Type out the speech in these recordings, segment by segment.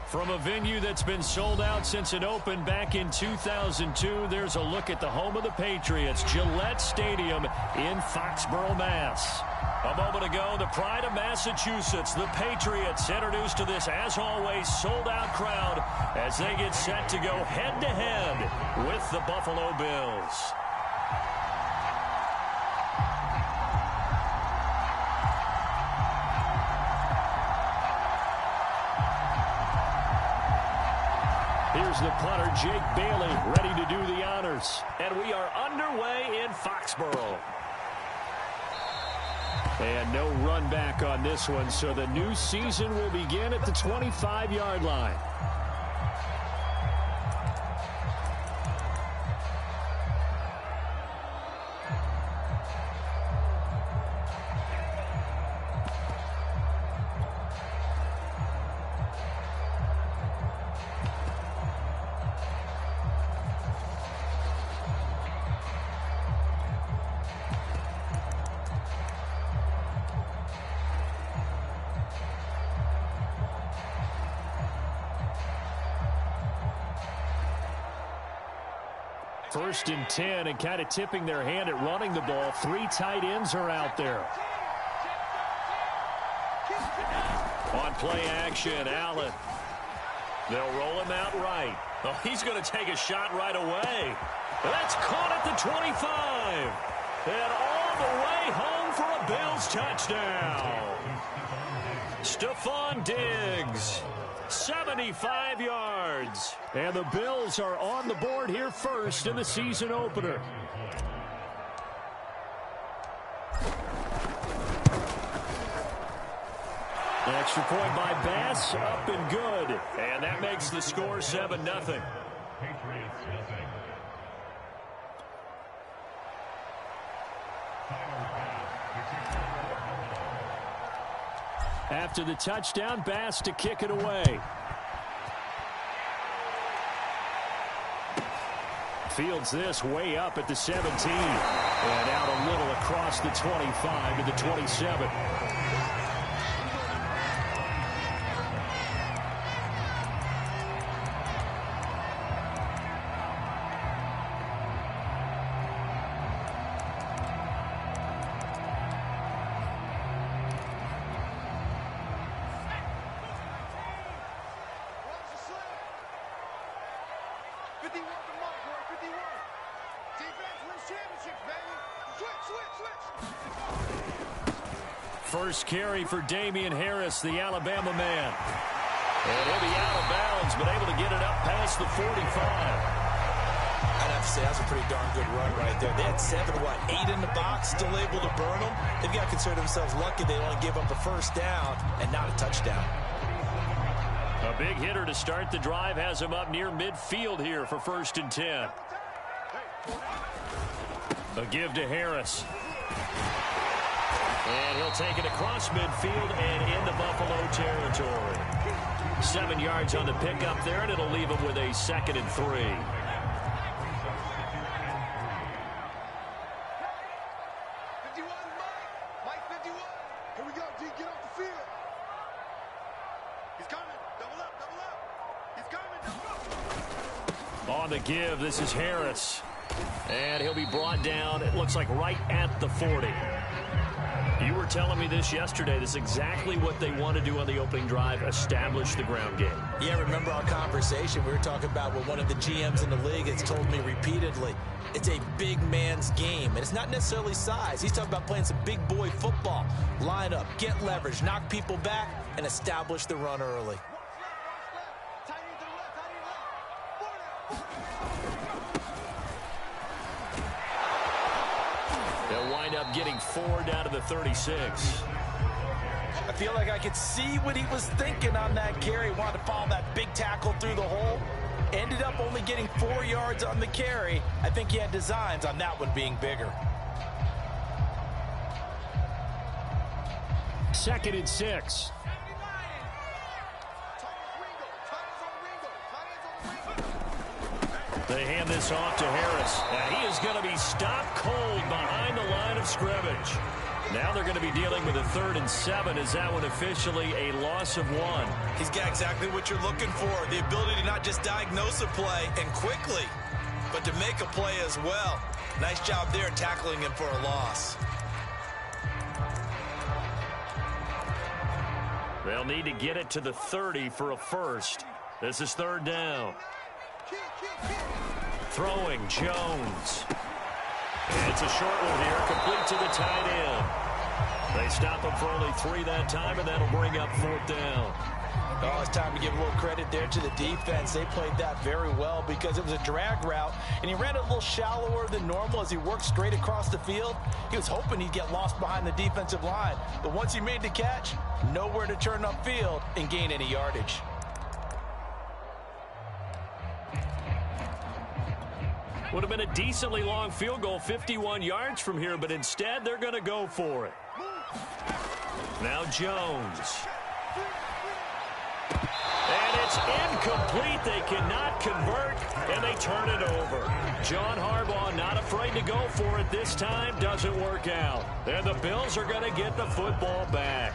From a venue that's been sold out since it opened back in 2002, there's a look at the home of the Patriots, Gillette Stadium in Foxborough, Mass. A moment ago, the pride of Massachusetts, the Patriots, introduced to this, as always, sold-out crowd as they get set to go head-to-head with the Buffalo Bills. Here's the punter, Jake Bailey, ready to do the honors. And we are underway in Foxborough. And no run back on this one, so the new season will begin at the 25-yard line. First and 10, and kind of tipping their hand at running the ball. Three tight ends are out there. On play action, Allen. They'll roll him out right. Oh, he's going to take a shot right away. That's caught at the 25. And all the way home for a Bills touchdown. Stephon Diggs. 75 yards. And the Bills are on the board here first in the season opener. The extra point by Bass, up and good. And that makes the score 7-0. After the touchdown, Bass to kick it away. Fields this way up at the 17. And out a little across the 25 to the 27. First carry for Damian Harris, the Alabama man. And he'll be out of bounds, but able to get it up past the 45. I'd have to say that's a pretty darn good run right there. They had 8 in the box, still able to burn them. They've got to consider themselves lucky they only give up a first down and not a touchdown. A big hitter to start the drive has him up near midfield here for 1st and 10. A give to Harris. And he'll take it across midfield and into Buffalo territory. 7 yards on the pickup there, and it'll leave him with a 2nd and 3. Mike 51. Here we go, D. Get off the field. He's coming. Double up, double up. He's coming, double up. On the give, this is Harris. And he'll be brought down, it looks like right at the 40. You were telling me this yesterday. This is exactly what they want to do on the opening drive, establish the ground game. Yeah, remember our conversation. We were talking about what one of the GMs in the league has told me repeatedly. It's a big man's game, and it's not necessarily size. He's talking about playing some big boy football. Line up, get leverage, knock people back, and establish the run early. They'll wind up getting 4 down to the 36. I feel like I could see what he was thinking on that carry. Wanted to follow that big tackle through the hole. Ended up only getting 4 yards on the carry. I think he had designs on that one being bigger. 2nd and 6. They hand this off to Harris. And he is going to be stopped cold behind the line of scrimmage. Now they're going to be dealing with a 3rd and 7. Is that one officially a loss of 1? He's got exactly what you're looking for, the ability to not just diagnose a play and quickly, but to make a play as well. Nice job there tackling him for a loss. They'll need to get it to the 30 for a first. This is 3rd down. Throwing Jones. It's a short one here, complete to the tight end. They stop him for only 3 that time, and that'll bring up 4th down. Oh, it's time to give a little credit there to the defense. They played that very well because it was a drag route, and he ran it a little shallower than normal as he worked straight across the field. He was hoping he'd get lost behind the defensive line, but once he made the catch, nowhere to turn upfield and gain any yardage. Would have been a decently long field goal, 51 yards from here, but instead they're going to go for it. Now Jones. And it's incomplete. They cannot convert, and they turn it over. John Harbaugh not afraid to go for it this time. Doesn't work out. And the Bills are going to get the football back.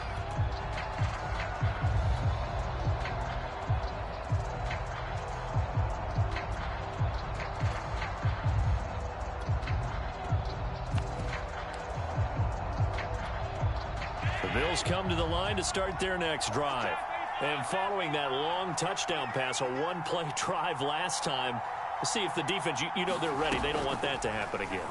The Bills come to the line to start their next drive. And following that long touchdown pass, a one-play drive last time, to see if the defense, you know they're ready. They don't want that to happen again.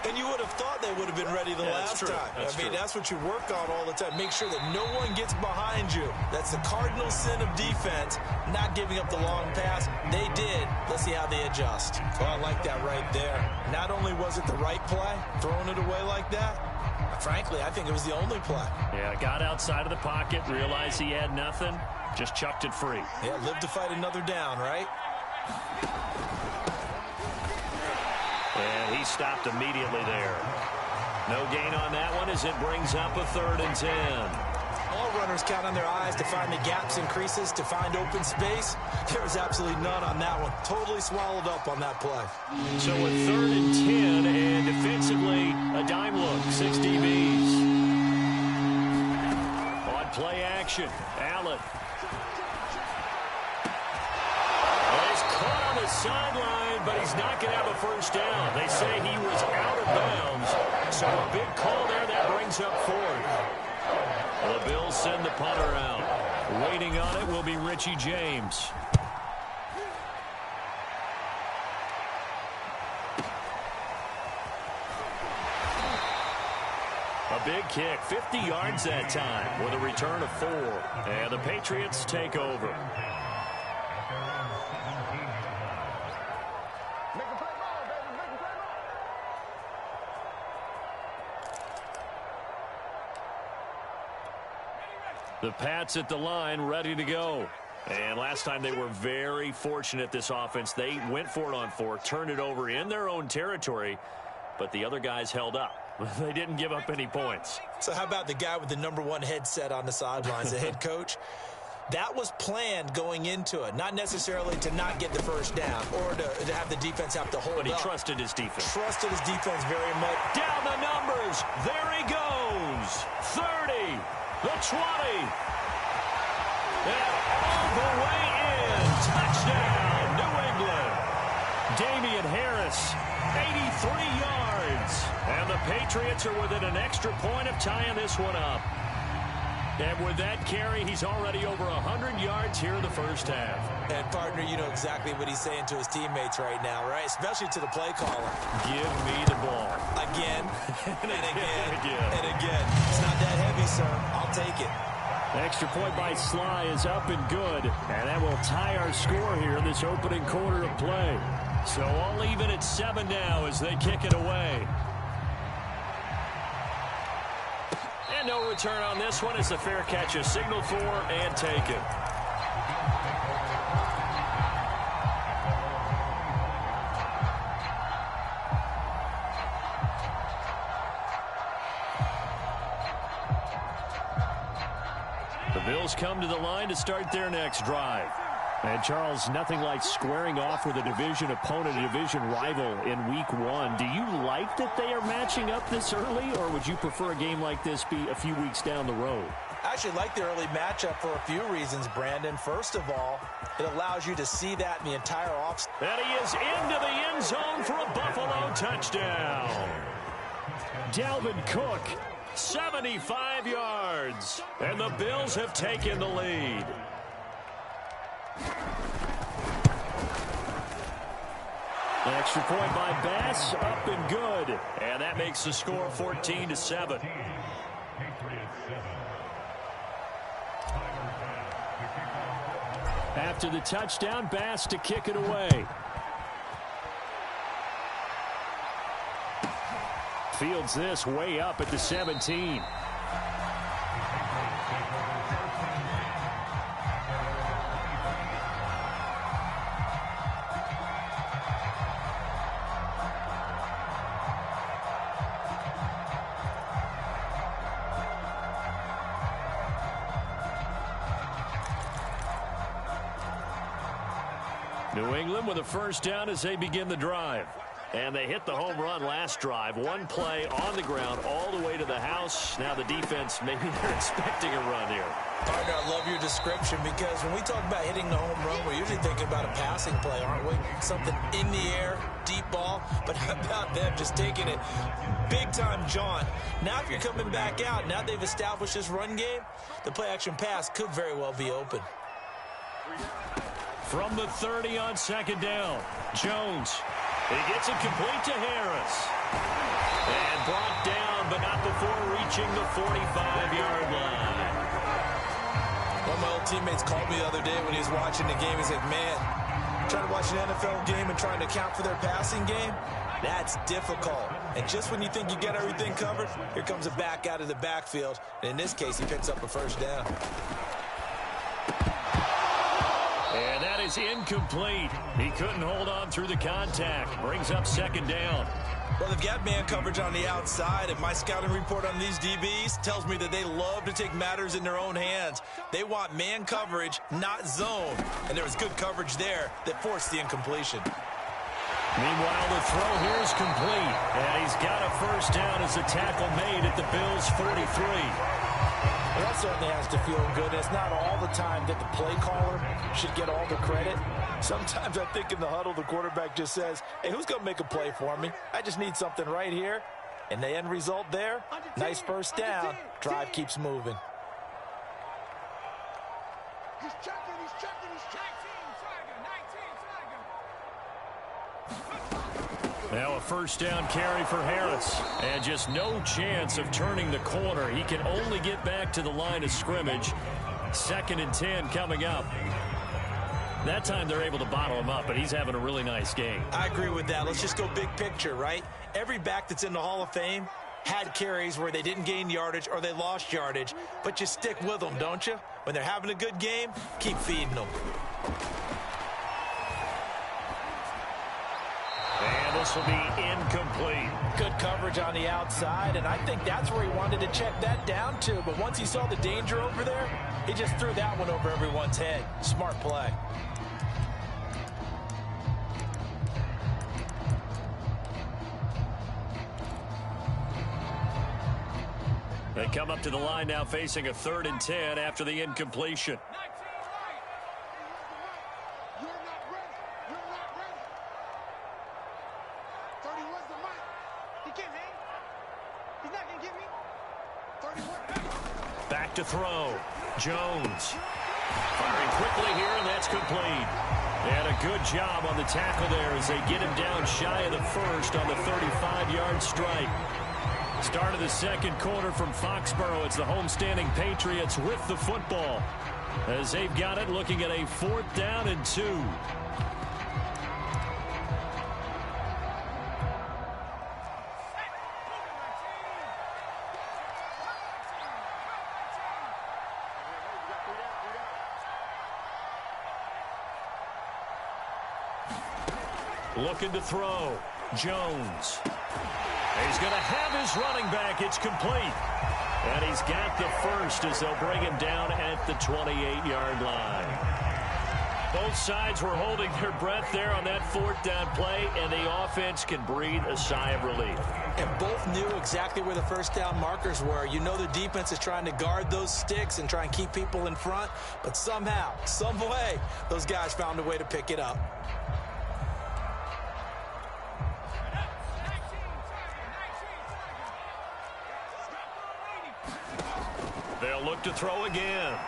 And you would have thought they would have been ready the last time. I mean, that's what you work on all the time. Make sure that no one gets behind you. That's the cardinal sin of defense, not giving up the long pass. They did. Let's see how they adjust. Well, I like that right there. Not only was it the right play, throwing it away like that, frankly, I think it was the only play. Yeah, got outside of the pocket, realized he had nothing, just chucked it free. Yeah, live to fight another down, right? And he stopped immediately there. No gain on that one as it brings up a 3rd and 10. All runners count on their eyes to find the gaps and creases, to find open space. There was absolutely none on that one. Totally swallowed up on that play. So a 3rd and 10, and defensively, a dime look, 6 DBs. On play action, Allen. He's caught on the sideline, but he's not going to have a first down. They say he was out of bounds, so a big call there that brings up 4th. The Bills send the punter out. Waiting on it will be Richie James. A big kick, 50 yards that time with a return of 4. And the Patriots take over. The Pats at the line, ready to go. And last time they were very fortunate, this offense. They went for it on 4, turned it over in their own territory, but the other guys held up. They didn't give up any points. So how about the guy with the #1 headset on the sidelines, the head coach? That was planned going into it, not necessarily to not get the first down or to have the defense have to hold up. But he trusted his defense. Trusted his defense very much. Down the numbers. There he goes. 30. The 20. And all the way in. Touchdown, New England. Damian Harris, 83 yards. And the Patriots are within an extra point of tying this one up. And with that carry, he's already over 100 yards here in the first half. And, partner, you know exactly what he's saying to his teammates right now, right? Especially to the play caller. Give me the ball. Again, and again, and again. It's not that heavy, sir. I'll take it. Extra point by Sly is up and good. And that will tie our score here in this opening quarter of play. So all even at 7 now as they kick it away. And no return on this one. It's a fair catch, a signal for, and take it. The Bills come to the line to start their next drive. And, Charles, nothing like squaring off with a division opponent, a division rival in Week 1. Do you like that they are matching up this early, or would you prefer a game like this be a few weeks down the road? I actually like the early matchup for a few reasons, Brandon. First of all, it allows you to see that in the entire offseason. And he is into the end zone for a Buffalo touchdown. Dalvin Cook, 75 yards. And the Bills have taken the lead. An extra point by Bass, up and good. And that makes the score 14-7. After the touchdown, Bass to kick it away. Fields this way up at the 17. New England with a first down as they begin the drive. And they hit the home run last drive. One play on the ground all the way to the house. Now the defense, maybe they're expecting a run here. Partner, I love your description because when we talk about hitting the home run, we're usually thinking about a passing play, aren't we? Something in the air, deep ball. But how about them just taking it big time, John? Now if you're coming back out, now they've established this run game, the play-action pass could very well be open. From the 30 on second down, Jones. He gets it complete to Harris. And brought down, but not before reaching the 45-yard line. One of my old teammates called me the other day when he was watching the game. He's like, man, trying to watch an NFL game and trying to account for their passing game, that's difficult. And just when you think you get everything covered, here comes a back out of the backfield. And in this case, he picks up a first down. And that is incomplete. He couldn't hold on through the contact. Brings up second down. Well, they've got man coverage on the outside, and my scouting report on these DBs tells me that they love to take matters in their own hands. They want man coverage, not zone. And there was good coverage there that forced the incompletion. Meanwhile, the throw here is complete. And he's got a first down as the tackle made at the Bills' 43. That certainly has to feel good. It's not all the time that the play caller should get all the credit. Sometimes I think in the huddle, the quarterback just says, hey, who's going to make a play for me? I just need something right here. And the end result there, nice first down. Drive keeps moving. He's checking, he's checking, he's checking. Now a first down carry for Harris. And just no chance of turning the corner. He can only get back to the line of scrimmage. 2nd and 10 coming up. That time they're able to bottle him up, but he's having a really nice game. I agree with that. Let's just go big picture, right? Every back that's in the Hall of Fame had carries where they didn't gain yardage or they lost yardage. But you stick with them, don't you? When they're having a good game, keep feeding them. And this will be incomplete. Good coverage on the outside, and I think that's where he wanted to check that down to. But once he saw the danger over there, he just threw that one over everyone's head. Smart play. They come up to the line now facing a 3rd and 10 after the incompletion. Back to throw. Jones. Firing quickly here, and that's complete. And a good job on the tackle there as they get him down shy of the first on the 35-yard strike. Start of the second quarter from Foxborough. It's the homestanding Patriots with the football as they've got it, looking at a 4th down and 2. Looking to throw. Jones. He's going to have his running back. It's complete. And he's got the first as they'll bring him down at the 28-yard line. Both sides were holding their breath there on that fourth down play, and the offense can breathe a sigh of relief. And both knew exactly where the first down markers were. You know the defense is trying to guard those sticks and try and keep people in front, but somehow, some way, those guys found a way to pick it up. They'll look to throw again.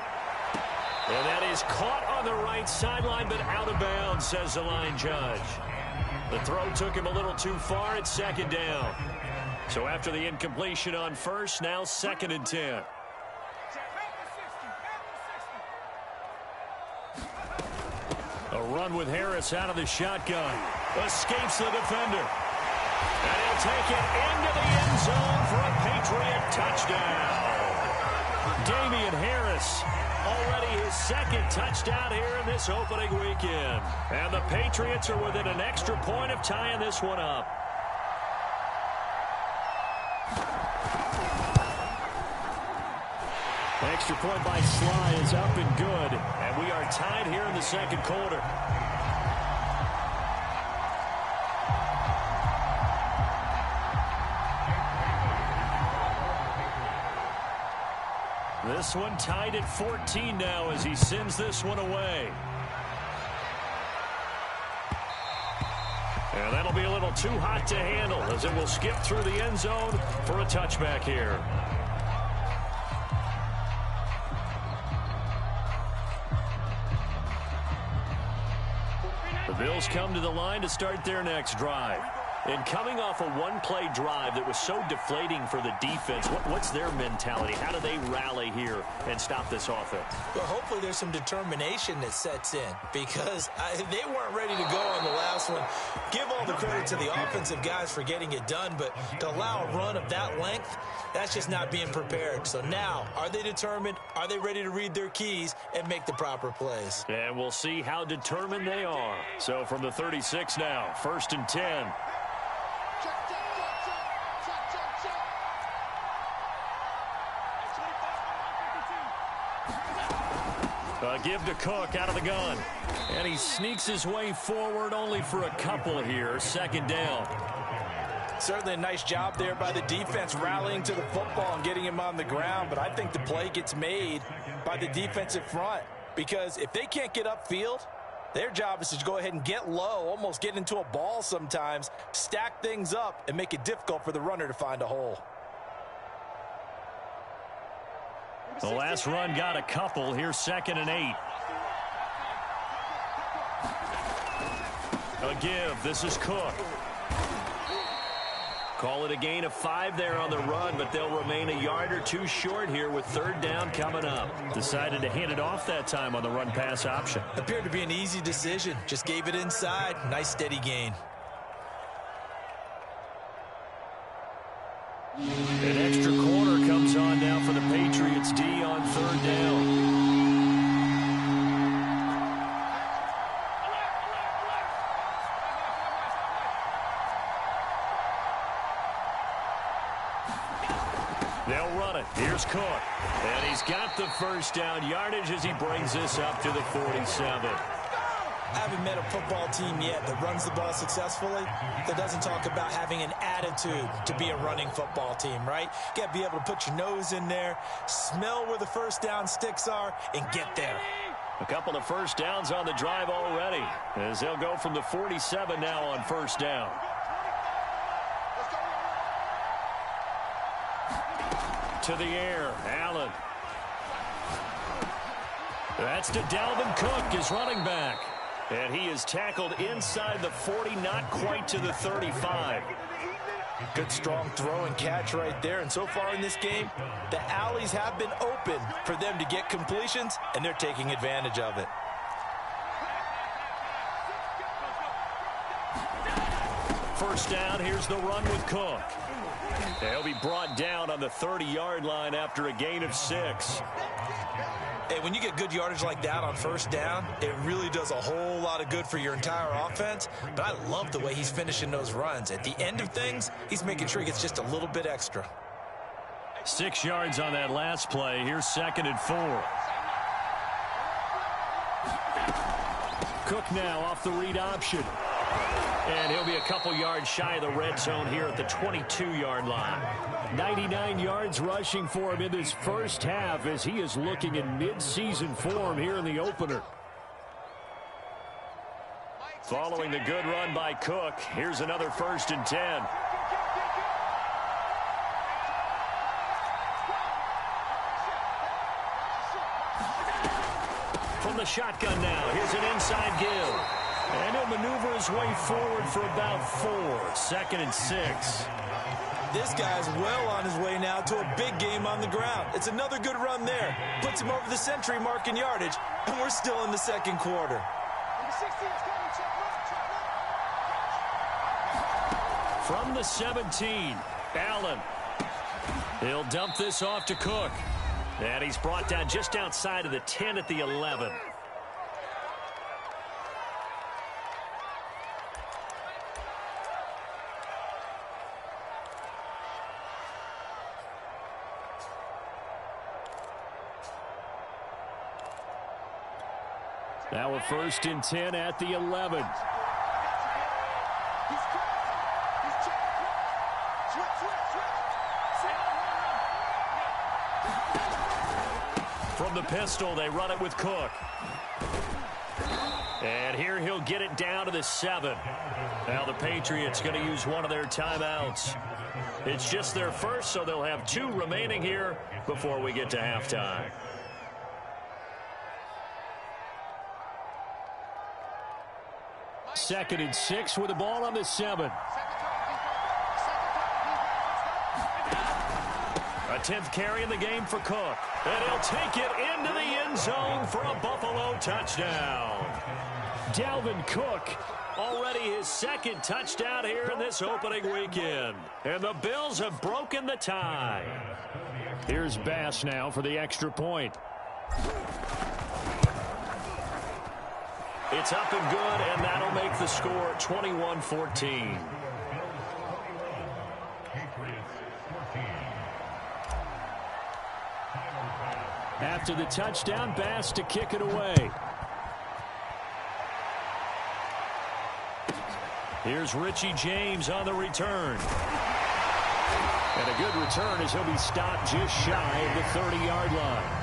And that is caught on the right sideline, but out of bounds, says the line judge. The throw took him a little too far. It's second down. So after the incompletion on first, now 2nd and 10. A run with Harris out of the shotgun. Escapes the defender. And he'll take it into the end zone for a Patriot touchdown. Damian Harris, already his 2nd touchdown here in this opening weekend. And the Patriots are within an extra point of tying this one up. Extra point by Sly is up and good. And we are tied here in the 2nd quarter. This one tied at 14 now as he sends this one away. And that'll be a little too hot to handle as it will skip through the end zone for a touchback here. The Bills come to the line to start their next drive. And coming off a one-play drive that was so deflating for the defense, what's their mentality? How do they rally here and stop this offense? Well, hopefully there's some determination that sets in because they weren't ready to go on the last one. Give all the credit to the offensive guys for getting it done, but to allow a run of that length, that's just not being prepared. So now, are they determined? Are they ready to read their keys and make the proper plays? And we'll see how determined they are. So from the 36 now, 1st and 10. Give to Cook out of the gun. And he sneaks his way forward only for a couple here. 2nd down. Certainly a nice job there by the defense rallying to the football and getting him on the ground. But I think the play gets made by the defensive front. Because if they can't get upfield, their job is to go ahead and get low, almost get into a ball sometimes, stack things up, and make it difficult for the runner to find a hole. The last run got a couple. Here's 2nd and 8. A give. This is Cook. Call it a gain of 5 there on the run, but they'll remain a yard or two short here with 3rd down coming up. Decided to hand it off that time on the run-pass option. Appeared to be an easy decision. Just gave it inside. Nice steady gain. An extra corner comes on now for the Patriots D on 3rd down. They'll run it. Here's Cook. And he's got the 1st down yardage as he brings this up to the 47. I haven't met a football team yet that runs the ball successfully that doesn't talk about having an attitude to be a running football team, right? You got to be able to put your nose in there, smell where the 1st down sticks are, and get there. A couple of 1st downs on the drive already as they'll go from the 47 now on 1st down. To the air, Allen. That's to Dalvin Cook, his running back. And he is tackled inside the 40, not quite to the 35. Good strong throw and catch right there. And so far in this game, the alleys have been open for them to get completions, and they're taking advantage of it. First down, here's the run with Cook. He'll be brought down on the 30-yard line after a gain of 6. Hey, when you get good yardage like that on 1st down, it really does a whole lot of good for your entire offense. But I love the way he's finishing those runs. At the end of things, he's making sure he gets just a little bit extra. 6 yards on that last play. Here's 2nd and 4. Cook now off the read option. And he'll be a couple yards shy of the red zone here at the 22-yard line. 99 yards rushing for him in this first half as he is looking in mid-season form here in the opener. Following the good run by Cook, here's another 1st and 10. From the shotgun now, here's an inside give. And he'll maneuver his way forward for about 4. 2nd and 6. This guy's well on his way now to a big game on the ground. It's another good run there. Puts him over the century mark in yardage, and we're still in the second quarter. From the 17, Allen. He'll dump this off to Cook. And he's brought down just outside of the 10 at the 11. Now a 1st and 10 at the 11. From the pistol, they run it with Cook. And here he'll get it down to the 7. Now the Patriots going to use one of their timeouts. It's just their first, so they'll have 2 remaining here before we get to halftime. Second and 6 with the ball on the 7. A 10th carry in the game for Cook. And he'll take it into the end zone for a Buffalo touchdown. Dalvin Cook, already his 2nd touchdown here in this opening weekend. And the Bills have broken the tie. Here's Bass now for the extra point. It's up and good, and that'll make the score 21-14. After the touchdown, Bass to kick it away. Here's Richie James on the return. And a good return as he'll be stopped just shy of the 30-yard line.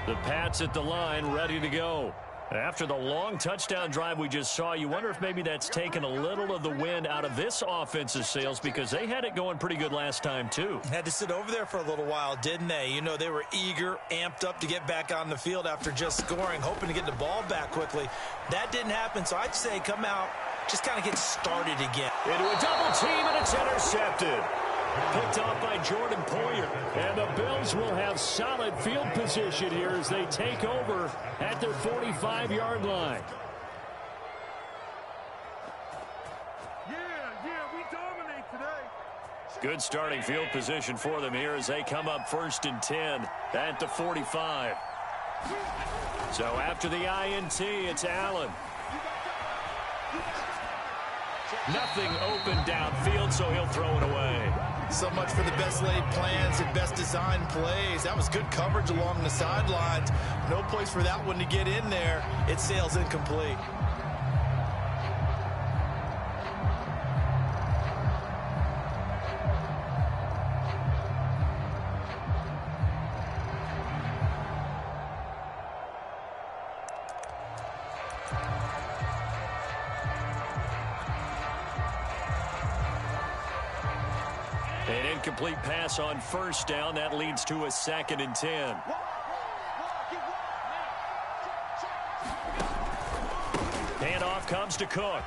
The Pats at the line, ready to go. After the long touchdown drive we just saw, you wonder if maybe that's taken a little of the wind out of this offense's sails because they had it going pretty good last time, too. Had to sit over there for a little while, didn't they? You know, they were eager, amped up to get back on the field after just scoring, hoping to get the ball back quickly. That didn't happen, so I'd say come out, just kind of get started again. Into a double team, and it's intercepted. Picked off by Jordan Poyer. And the Bills will have solid field position here as they take over at their 45-yard line. Yeah, we dominate today. Good starting field position for them here as they come up 1st and 10 at the 45. So after the INT, it's Allen. Nothing open downfield, so he'll throw it away. So much for the best laid plans and best designed plays. That was good coverage along the sidelines. No place for that one to get in there. It sails incomplete. An incomplete pass on 1st down. That leads to a 2nd and 10. Handoff comes to Cook.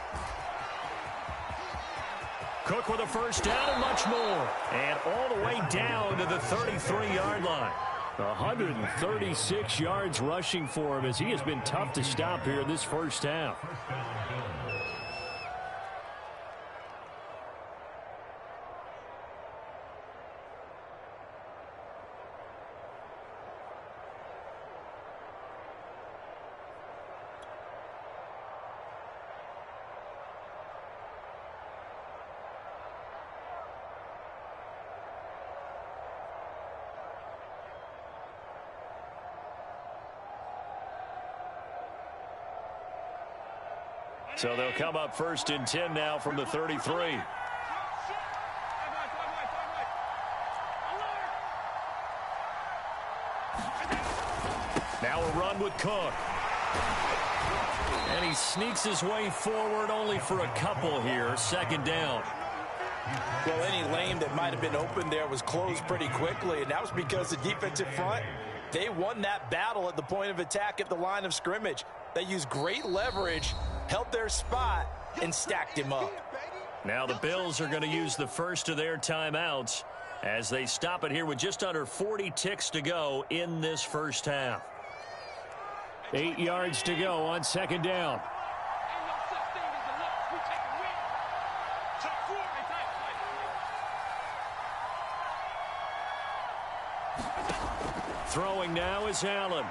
Cook with a 1st down and much more. And all the way down to the 33-yard line. 136 yards rushing for him as he has been tough to stop here in this first half. So they'll come up 1st and 10 now from the 33. Now a run with Cook. And he sneaks his way forward only for a couple here. 2nd down. Well, any lane that might have been open there was closed pretty quickly, and that was because the defensive front, they won that battle at the point of attack at the line of scrimmage. They used great leverage, held their spot, and stacked him up. Now the Bills are going to use the first of their timeouts as they stop it here with just under 40 ticks to go in this first half. 8 yards to go on 2nd down. Throwing now is Allen.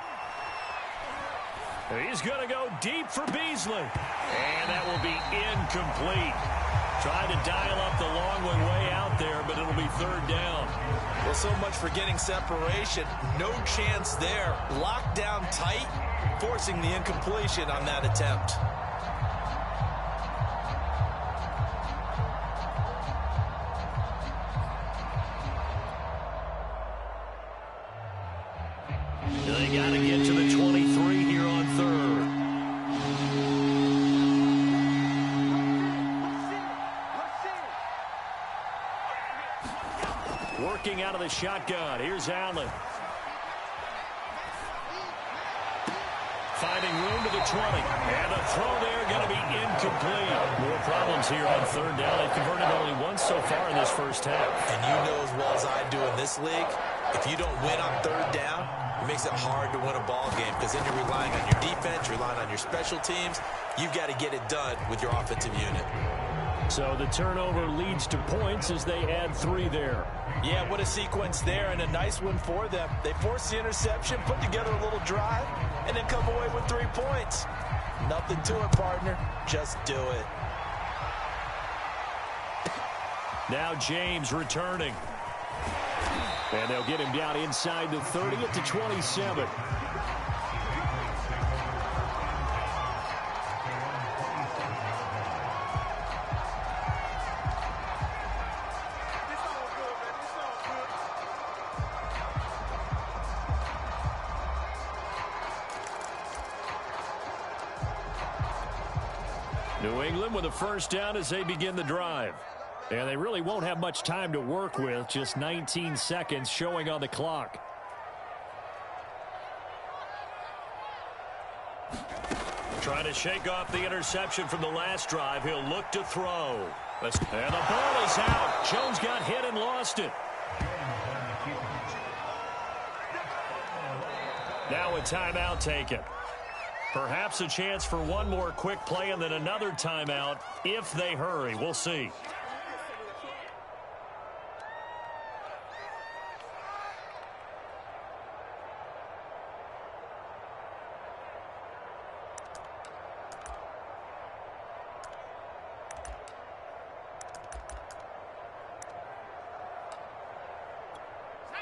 He's going to go deep for Beasley. And that will be incomplete. Tried to dial up the long one way out there, but it'll be 3rd down. Well, so much for getting separation. No chance there. Locked down tight, forcing the incompletion on that attempt. They got to get to the 23 here on 3rd. Working out of the shotgun. Here's Allen. Finding room to the 20. And a throw there going to be incomplete. More problems here on 3rd down. They've converted only once so far in this first half. And you know as well as I do in this league, if you don't win on 3rd down, it makes it hard to win a ball game because then you're relying on your defense, relying on your special teams. You've got to get it done with your offensive unit. So the turnover leads to points as they add 3 there. Yeah, what a sequence there, and a nice one for them. They force the interception, put together a little drive, and then come away with 3 points. Nothing to it, partner. Just do it. Now James returning. And they'll get him down inside the 30 at the 27. New England with a 1st down as they begin the drive. And they really won't have much time to work with. Just 19 seconds showing on the clock. Trying to shake off the interception from the last drive. He'll look to throw. And the ball is out. Jones got hit and lost it. Now a timeout taken. Perhaps a chance for one more quick play and then another timeout if they hurry. We'll see.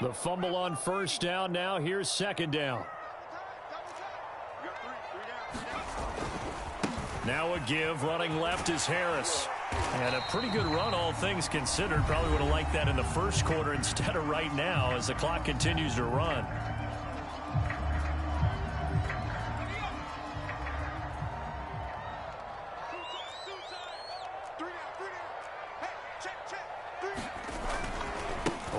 The fumble on 1st down. Now here's 2nd down. Now a give. Running left is Harris. And a pretty good run, all things considered. Probably would have liked that in the 1st quarter instead of right now as the clock continues to run.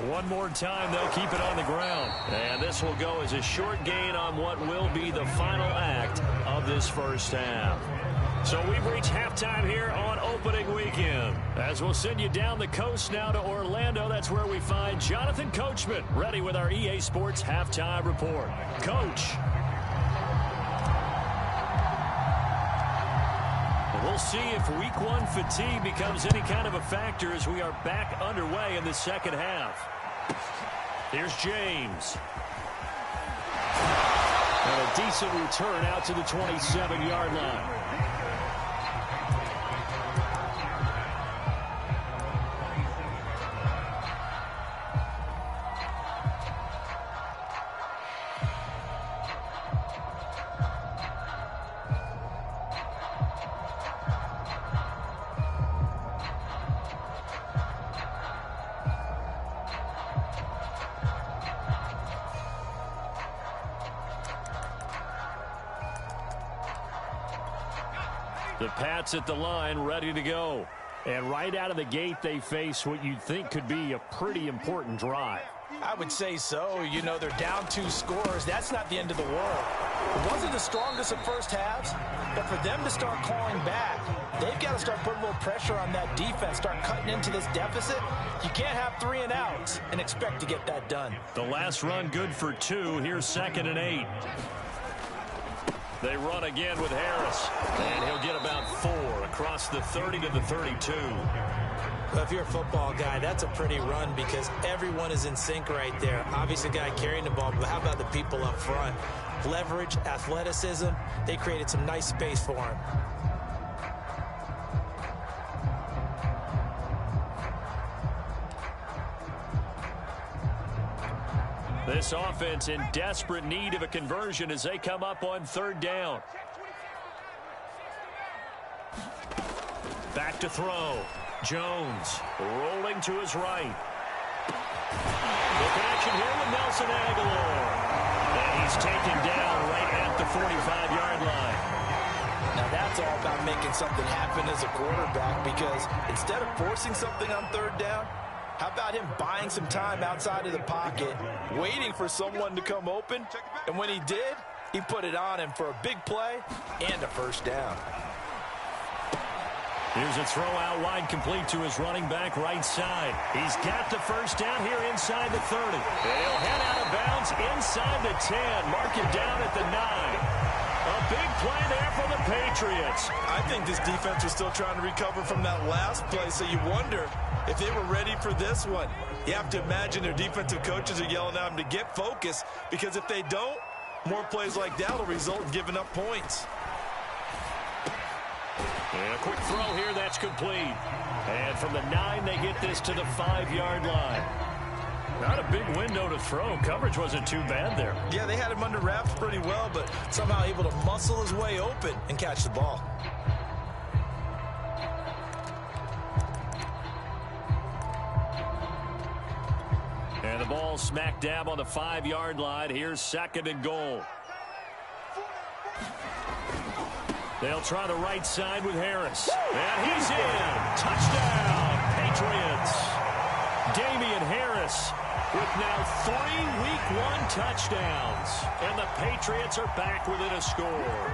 One more time, they'll keep it on the ground. And this will go as a short gain on what will be the final act of this first half. So we've reached halftime here on opening weekend. As we'll send you down the coast now to Orlando, that's where we find Jonathan Coachman ready with our EA Sports halftime report. Coach. We'll see if week 1 fatigue becomes any kind of a factor as we are back underway in the second half. Here's James. And a decent return out to the 27-yard line. The Pats at the line, ready to go. And right out of the gate, they face what you'd think could be a pretty important drive. I would say so. You know, they're down 2 scores. That's not the end of the world. It wasn't the strongest of first halves, but for them to start clawing back, they've got to start putting a little pressure on that defense, start cutting into this deficit. You can't have 3 and outs and expect to get that done. The last run good for 2. Here's 2nd and 8. They run again with Harris, and he'll get about 4 across the 30 to the 32. Well, if you're a football guy, that's a pretty run because everyone is in sync right there. Obviously, the guy carrying the ball, but how about the people up front? Leverage, athleticism, they created some nice space for him. This offense in desperate need of a conversion as they come up on 3rd down. Back to throw. Jones rolling to his right. The connection here with Nelson Aguilar. And he's taken down right at the 45-yard line. Now that's all about making something happen as a quarterback because instead of forcing something on 3rd down, how about him buying some time outside of the pocket, waiting for someone to come open, and when he did, he put it on him for a big play and a 1st down. Here's a throw out wide, complete to his running back right side. He's got the 1st down here inside the 30. They'll head out of bounds inside the 10. Mark him down at the 9. A big play there for the Patriots. I think this defense was still trying to recover from that last play, so you wonder if they were ready for this one. You have to imagine their defensive coaches are yelling at them to get focused, because if they don't, more plays like that will result in giving up points. And a quick throw here, that's complete. And from the 9, they get this to the 5-yard line. Not a big window to throw. Coverage wasn't too bad there. Yeah, they had him under wraps pretty well, but Somehow able to muscle his way open and catch the ball. And the ball smack dab on the 5-yard line. Here's 2nd and goal. They'll try the right side with Harris. And he's in. Touchdown, Patriots. Damian Harris with now 3 Week 1 touchdowns. And the Patriots are back within a score.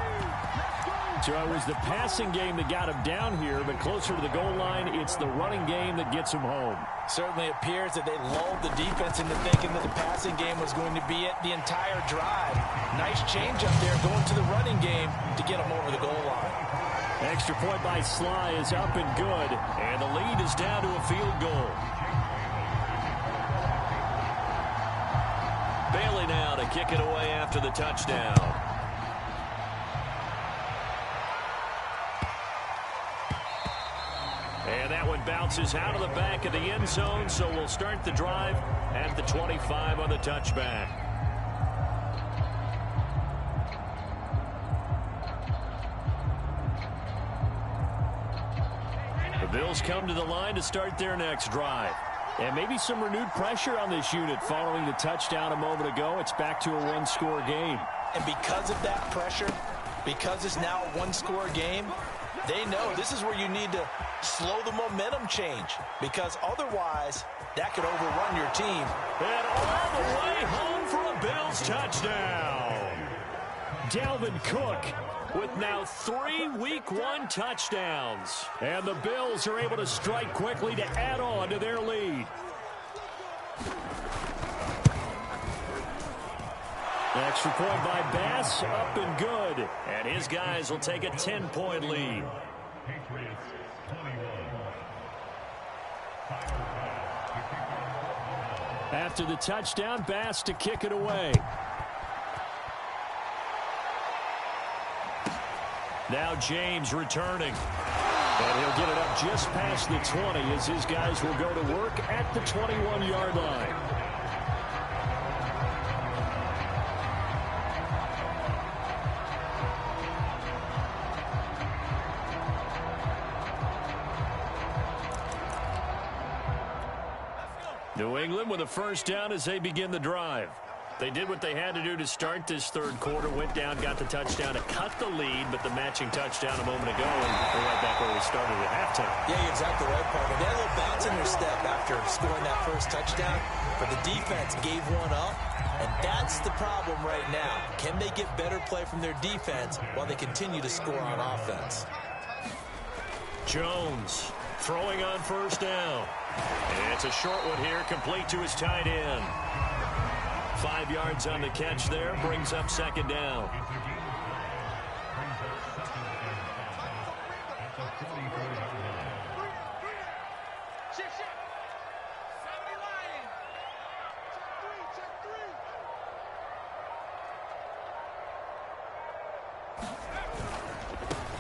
So it was the passing game that got him down here, but closer to the goal line, it's the running game that gets him home. Certainly appears that they lulled the defense into thinking that the passing game was going to be it the entire drive. Nice change up there going to the running game to get them over the goal line. Extra point by Sly is up and good, and the lead is down to a field goal. Bailey now to kick it away after the touchdown. And that one bounces out of the back of the end zone, so we'll start the drive at the 25 on the touchback. The Bills come to the line to start their next drive. And maybe some renewed pressure on this unit following the touchdown a moment ago. It's back to a 1-score game. And because of that pressure, because it's now a 1-score game, they know this is where you need to slow the momentum change, because otherwise that could overrun your team. And all the way home for a Bills touchdown. Dalvin Cook with now 3 Week 1 touchdowns. And the Bills are able to strike quickly to add on to their lead. Extra point by Bass, up and good. And his guys will take a 10-point lead. After the touchdown, Bass to kick it away. Now James returning. And he'll get it up just past the 20 as his guys will go to work at the 21-yard line. New England with a 1st down as they begin the drive. They did what they had to do to start this third quarter, went down, got the touchdown to cut the lead, but the matching touchdown a moment ago, and we're right back where we started at halftime. Yeah, you're exactly right, partner. They had a little bounce in their step after scoring that first touchdown, but the defense gave one up, and that's the problem right now. Can they get better play from their defense while they continue to score on offense? Jones throwing on first down. And it's a short one here, complete to his tight end. 5 yards on the catch there, brings up second down.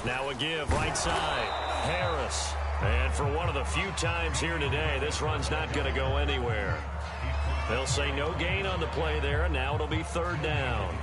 Now a give, right side, Harris. And for one of the few times here today, this run's not going to go anywhere. They'll say no gain on the play there, and now it'll be third down.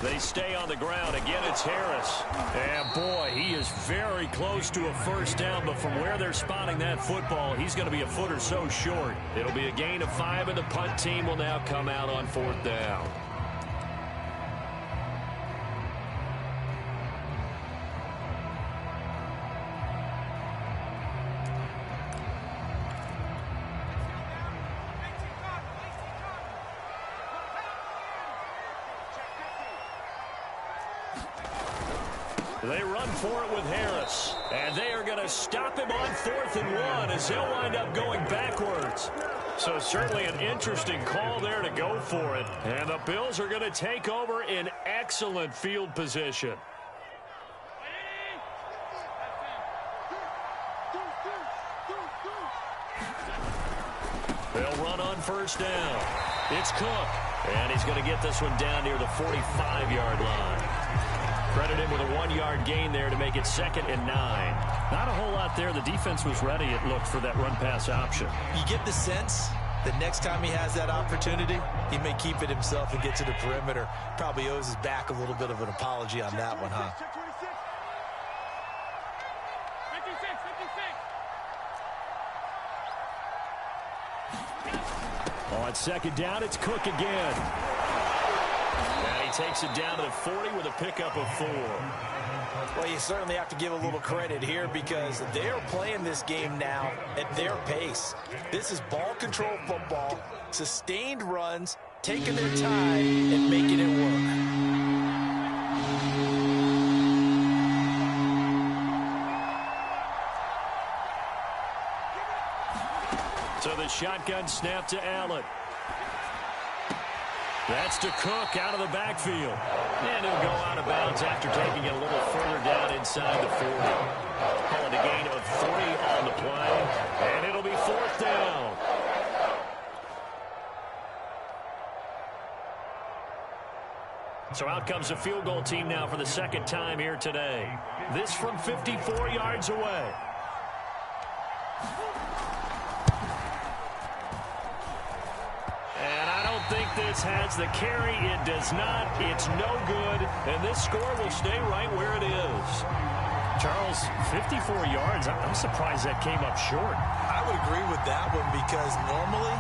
They stay on the ground. Again, it's Harris. And, boy, he is very close to a first down, but from where they're spotting that football, he's going to be a foot or so short. It'll be a gain of 5, and the punt team will now come out on fourth down. They run for it with Harris, and they are going to stop him on 4th and 1 as he'll wind up going backwards. So certainly an interesting call there to go for it, and the Bills are going to take over in excellent field position. They'll run on first down. It's Cook, and he's going to get this one down near the 45-yard line. Credit him with a 1-yard gain there to make it 2nd and 9. Not a whole lot there. The defense was ready, it looked, for that run-pass option. You get the sense that next time he has that opportunity, he may keep it himself and get to the perimeter. Probably owes his back a little bit of an apology on that one, huh? On second down, it's Cook again. And he takes it down to the 40 with a pickup of 4. Well, you certainly have to give a little credit here because they are playing this game now at their pace. This is ball control football, sustained runs, taking their time and making it work. So the shotgun snap to Allen. That's to Cook out of the backfield. And he'll go out of bounds after taking it a little further down inside the 40. Calling a gain of 3 on the play. And it'll be 4th down. So out comes the field goal team now for the second time here today. This from 54 yards away. I think this has the carry. It does not. It's no good. And this score will stay right where it is. Charles, 54 yards. I'm surprised that came up short. I would agree with that one because normally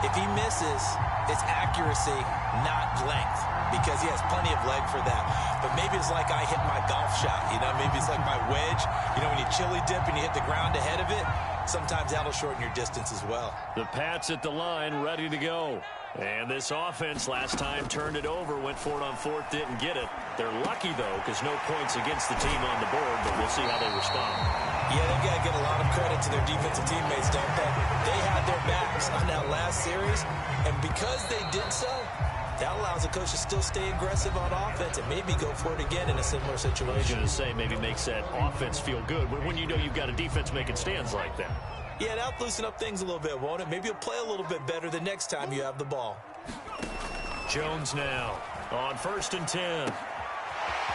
if he misses, it's accuracy, not length, because he has plenty of leg for that. But maybe it's like I hit my golf shot. You know, maybe it's like my wedge. You know, when you chili dip and you hit the ground ahead of it, sometimes that'll shorten your distance as well. The Pats at the line, ready to go. And this offense last time turned it over, went for it on 4th, didn't get it. They're lucky, though, because no points against the team on the board, but we'll see how they respond. Yeah, they've got to get a lot of credit to their defensive teammates, don't they? They had their backs on that last series, and because they did so, that allows the coach to still stay aggressive on offense and maybe go for it again in a similar situation. I was going to say maybe makes that offense feel good when you know you've got a defense making stands like that. Yeah, that'll loosen up things a little bit, won't it? Maybe you'll play a little bit better the next time you have the ball. Jones now on 1st and 10.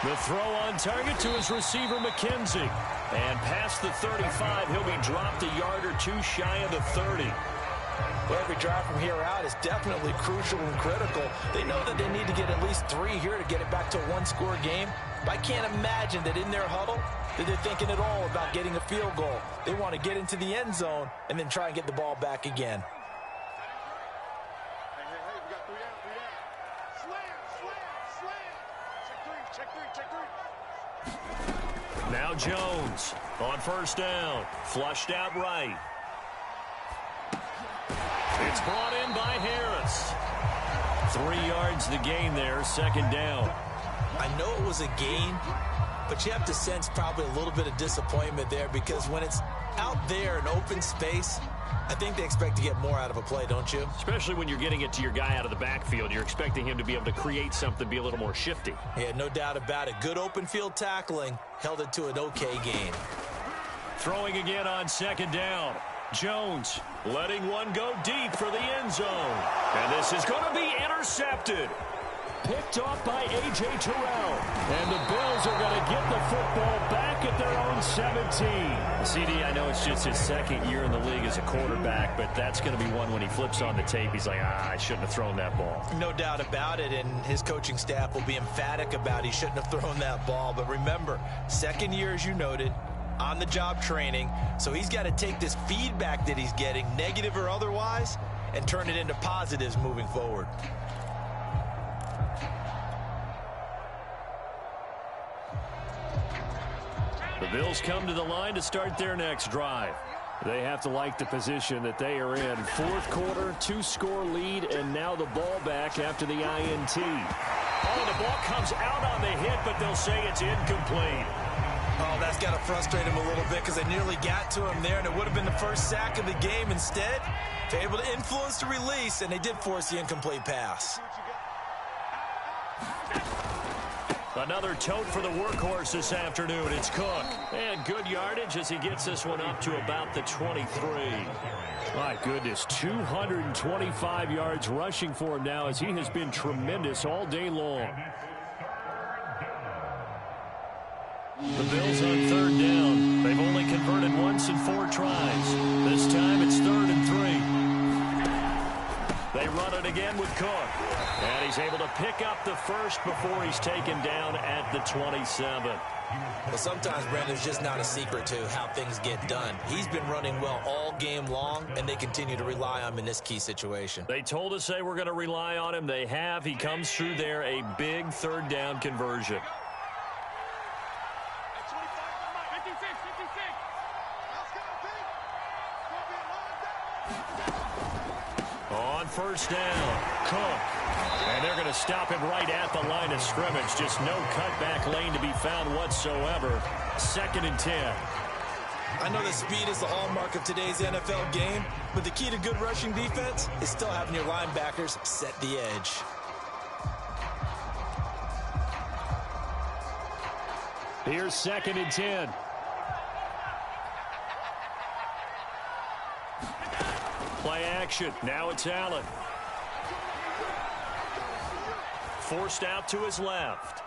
The throw on target to his receiver, McKenzie. And past the 35, he'll be dropped a yard or two shy of the 30. Well, every drive from here out is definitely crucial and critical. They know that they need to get at least 3 here to get it back to a one-score game. But I can't imagine that in their huddle that they're thinking at all about getting a field goal. They want to get into the end zone and then try and get the ball back again. Hey, we got 3 out, 3 out. Slam. Check three. Now Jones on 1st down. Flushed out right. It's brought in by Harris. 3 yards the gain there, 2nd down. I know it was a gain, but you have to sense probably a little bit of disappointment there because when it's out there in open space, I think they expect to get more out of a play, don't you? Especially when you're getting it to your guy out of the backfield. You're expecting him to be able to create something, be a little more shifty. Yeah, no doubt about it. Good open field tackling held it to an okay gain. Throwing again on 2nd down. Jones letting one go deep for the end zone. And this is going to be intercepted. Picked off by A.J. Terrell. And the Bills are going to get the football back at their own 17. CD, I know it's just his 2nd year in the league as a quarterback, but that's going to be one when he flips on the tape. He's like, I shouldn't have thrown that ball. No doubt about it, and his coaching staff will be emphatic about he shouldn't have thrown that ball. But remember, 2nd year, as you noted, on-the-job training, so he's got to take this feedback that he's getting, negative or otherwise, and turn it into positives moving forward. The Bills come to the line to start their next drive. They have to like the position that they are in. 4th quarter, 2-score lead, and now the ball back after the INT. Oh, the ball comes out on the hit, but they'll say it's incomplete. Oh, that's got to frustrate him a little bit because they nearly got to him there, and it would have been the first sack of the game. Instead, they're able to influence the release, and they did force the incomplete pass. Another tote for the workhorse this afternoon. It's Cook. And good yardage as he gets this one up to about the 23. My goodness, 225 yards rushing for him now as he has been tremendous all day long. The Bills on 3rd down. They've only converted once in 4 tries. This time it's 3rd and 3. They run it again with Cook. And he's able to pick up the first before he's taken down at the 27. Well, sometimes, Brandon, there's just not a secret to how things get done. He's been running well all game long, and they continue to rely on him in this key situation. They told us they were going to rely on him. They have. He comes through there, a big 3rd down conversion. On 1st down, Cook. And they're going to stop him right at the line of scrimmage. Just no cutback lane to be found whatsoever. 2nd and 10. I know that speed is the hallmark of today's NFL game, but the key to good rushing defense is still having your linebackers set the edge. Here's 2nd and 10. Play action. Now it's Allen. Forced out to his left.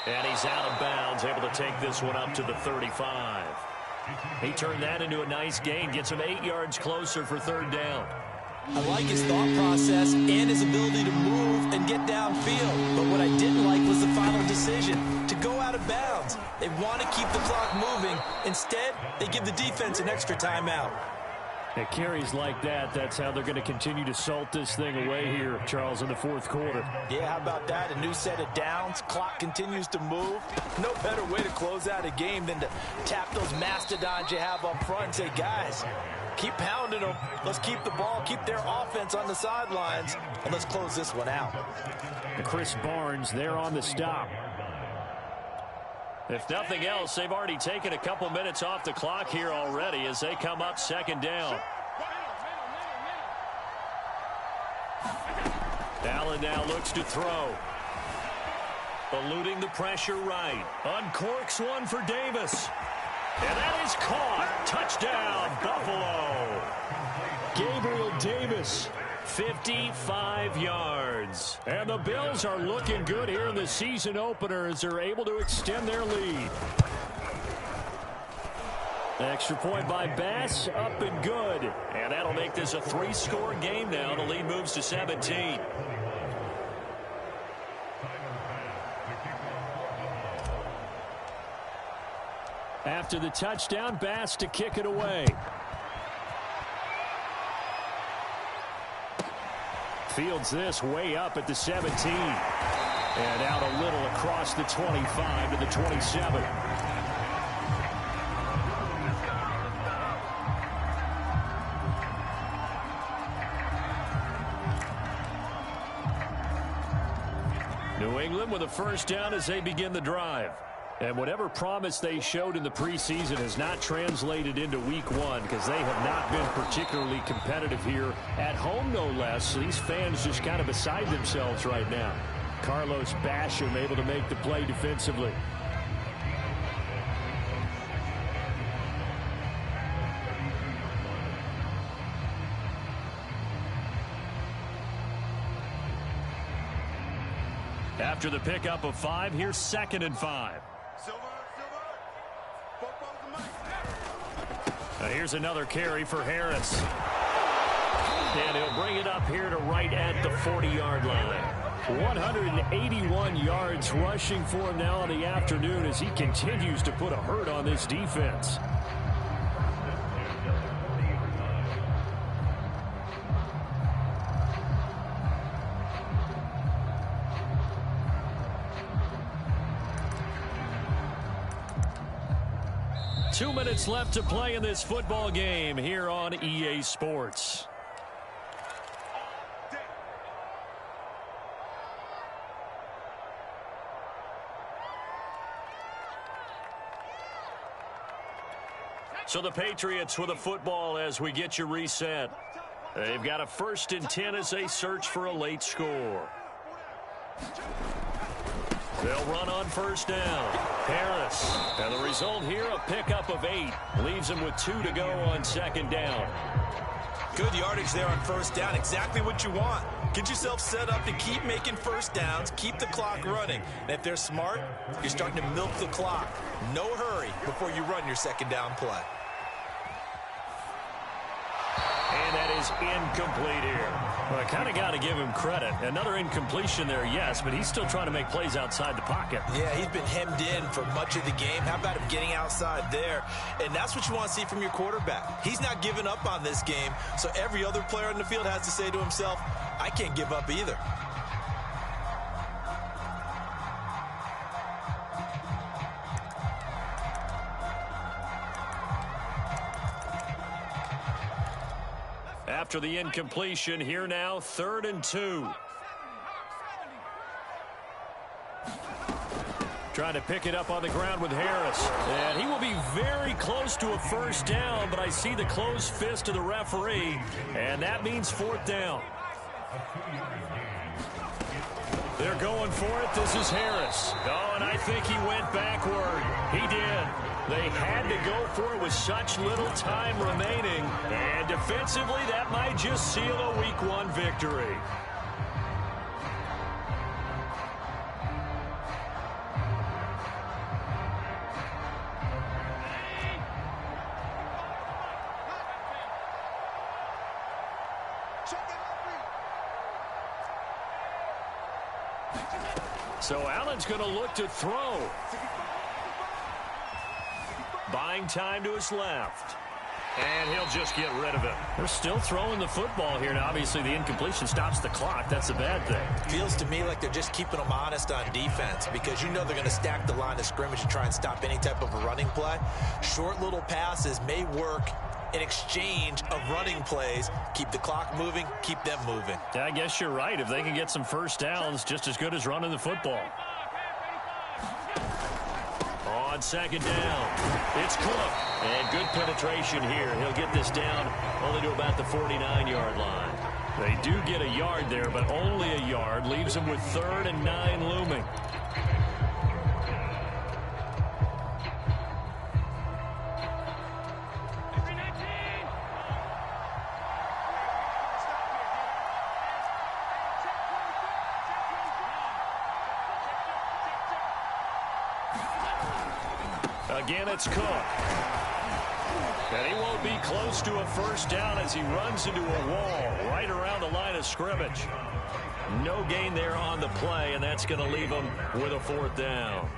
And he's out of bounds, able to take this one up to the 35. He turned that into a nice gain, gets him 8 yards closer for 3rd down. I like his thought process and his ability to move and get downfield. But what I didn't like was the final decision to go out of bounds. They want to keep the clock moving. Instead, they give the defense an extra timeout. It carries like that. That's how they're going to continue to salt this thing away here, Charles, in the 4th quarter. Yeah, how about that? A new set of downs. Clock continues to move. No better way to close out a game than to tap those mastodons you have up front and say, guys, keep pounding them. Let's keep the ball, keep their offense on the sidelines, and let's close this one out. And Chris Barnes there on the stop. If nothing else, they've already taken a couple minutes off the clock here already as they come up 2nd down. Allen now looks to throw. Eluding the pressure right. Uncorks one for Davis. And that is caught. Touchdown, Buffalo. Gabriel Davis, 55 yards. And the Bills are looking good here in the season opener as they're able to extend their lead. Extra point by Bass, up and good. And that'll make this a 3-score game now. The lead moves to 17. After the touchdown, Bass to kick it away. Fields this way up at the 17. And out a little across the 25 to the 27. New England with a first down as they begin the drive. And whatever promise they showed in the preseason has not translated into week one because they have not been particularly competitive here at home, no less. So these fans just kind of beside themselves right now. Carlos Basham able to make the play defensively. After the pickup of 5, here's 2nd and 5. Here's another carry for Harris. And he'll bring it up here to right at the 40-yard line. 181 yards rushing for him now in the afternoon as he continues to put a hurt on this defense. Two minutes left to play in this football game here on EA Sports. So the Patriots with a football as we get you reset. They've got a 1st and 10 as they search for a late score. They'll run on first down. Harris. And the result here, a pickup of 8. Leaves them with 2 to go on 2nd down. Good yardage there on first down. Exactly what you want. Get yourself set up to keep making first downs, keep the clock running. And if they're smart, you're starting to milk the clock. No hurry before you run your 2nd down play. And that is incomplete here. Well, I kind of got to give him credit. Another incompletion there, yes, but he's still trying to make plays outside the pocket. Yeah, he's been hemmed in for much of the game. How about him getting outside there? And that's what you want to see from your quarterback. He's not giving up on this game, so every other player on the field has to say to himself, I can't give up either. After the incompletion, here now, 3rd and 2. Trying to pick it up on the ground with Harris. And he will be very close to a first down, but I see the closed fist of the referee, and that means 4th down. They're going for it. This is Harris. Oh, and I think he went backward. He did. They had to go for it with such little time remaining. And defensively, that might just seal a Week 1 victory. So Allen's going to look to throw. Buying time to his left. And he'll just get rid of it. They're still throwing the football here. Now, obviously, the incompletion stops the clock. That's a bad thing. Feels to me like they're just keeping them honest on defense because you know they're going to stack the line of scrimmage and try and stop any type of a running play. Short little passes may work in exchange of running plays. Keep the clock moving, keep them moving. Yeah, I guess you're right. If they can get some first downs, just as good as running the football. On 2nd down, it's Cook. And good penetration here. He'll get this down only to about the 49-yard line. They do get a yard there, but only a yard. Leaves them with 3rd and 9 looming. Again, it's Cook. And he won't be close to a first down as he runs into a wall right around the line of scrimmage. No gain there on the play, and that's going to leave him with a 4th down.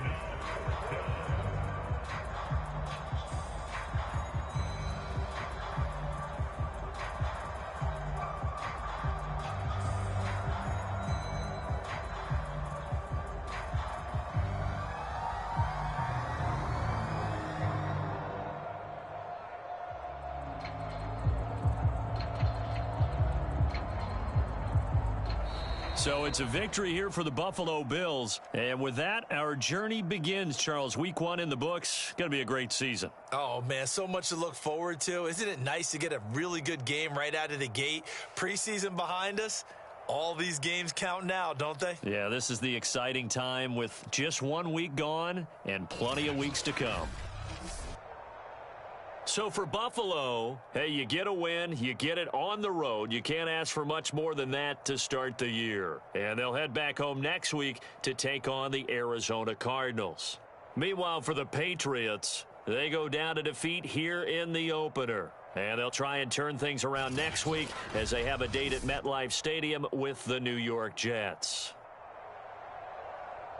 So it's a victory here for the Buffalo Bills. And with that, our journey begins, Charles. Week 1 in the books. Going to be a great season. Oh, man, so much to look forward to. Isn't it nice to get a really good game right out of the gate? Preseason behind us. All these games count now, don't they? Yeah, this is the exciting time with just 1 week gone and plenty of weeks to come. So for Buffalo, hey, you get a win, you get it on the road. You can't ask for much more than that to start the year. And they'll head back home next week to take on the Arizona Cardinals. Meanwhile, for the Patriots, they go down to defeat here in the opener. And they'll try and turn things around next week as they have a date at MetLife Stadium with the New York Jets.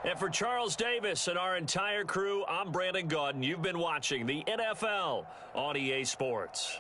And for Charles Davis and our entire crew, I'm Brandon Gaudin. You've been watching the NFL on EA Sports.